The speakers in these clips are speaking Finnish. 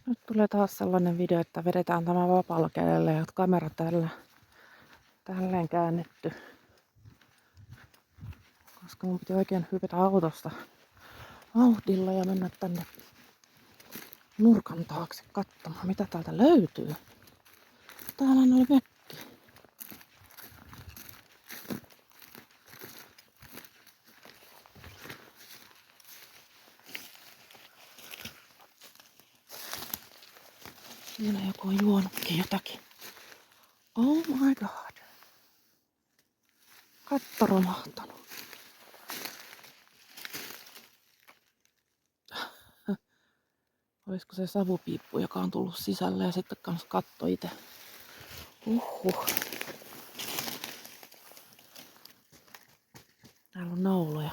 Nyt tulee taas sellainen video, että vedetään tämä vapaalla kädellä ja kamera tälleen käännetty. Koska mun piti oikein hypätä autosta vauhdilla ja mennä tänne nurkan taakse katsomaan, mitä täältä löytyy. Täällä oli mökki. Siellä joku on juonutkin jotakin. Oh my god. Katto romahtanut. Olisiko se savupiippu, joka on tullut sisälle ja sitten kans katto itse. Täällä on nauloja.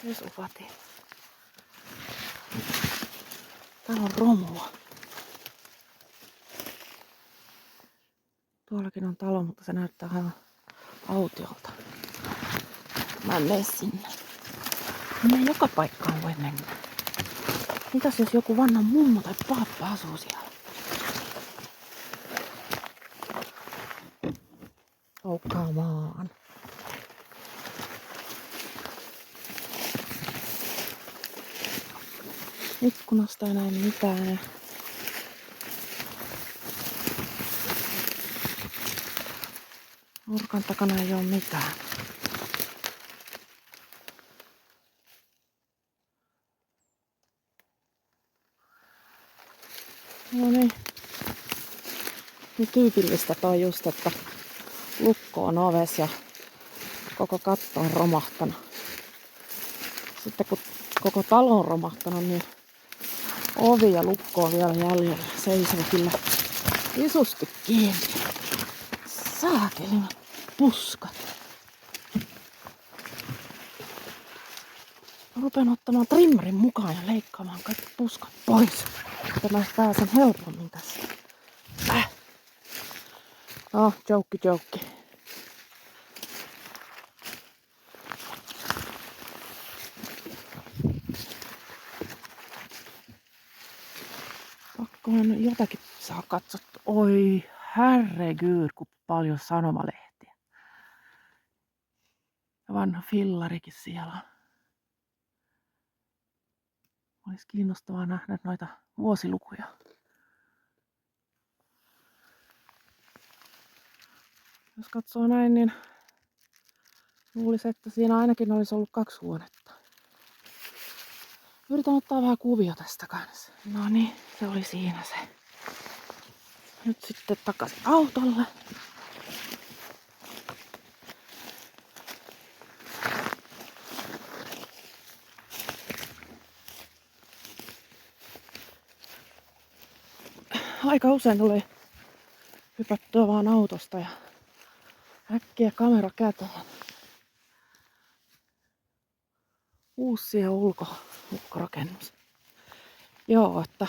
Vesuvati. Täällä on romua. Tuollakin on talo, mutta se näyttää ihan autiolta. Mä en mene sinne. Minne joka paikkaan voi mennä. Mitäs jos joku vanha mummo tai pappa asuu siellä? Oh, come on. Ikkunasta ei näe mitään. Nurkan takana ei oo mitään. No niin. Niin tyypillistä toi just, että lukko on oves ja koko katto on romahtanut. Sitten kun koko talo on romahtanut, niin ovi ja lukko on vielä jäljellä. Seisoo kyllä isusti kiinni. Saakelin puskat. Mä rupean ottamaan trimmarin mukaan ja leikkaamaan kaikki puskat pois. Että mä pääsen helpommin tässä. Oh, joukki. Pakkohan jotakin saa katsottua. Oi herregud, kun paljon sanomalehtiä. Ja vanha fillarikin siellä on. Olisi kiinnostavaa nähdä noita vuosilukuja. Jos katsoo näin, niin luulisi, että siinä ainakin olisi ollut 2 huonetta. Yritän ottaa vähän kuvia tästä kanssa. No niin, se oli siinä se. Nyt sitten takaisin autolle. Aika usein tulee hypättyä vaan autosta ja äkkiä kamera käteen. Uusi ja ulkorakennus. Joo, että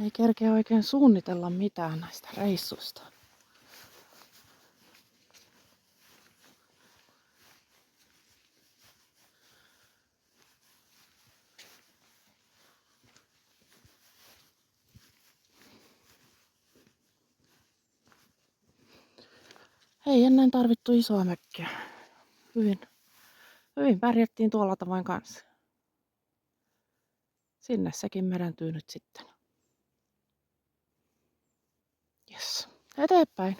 ei kerkeä oikein suunnitella mitään näistä reissuista. Ei ennen tarvittu isoa mökkiä. Hyvin pärjättiin tuolla tavoin kanssa. Sinne sekin merentyy nyt sitten. Yes. Eteenpäin.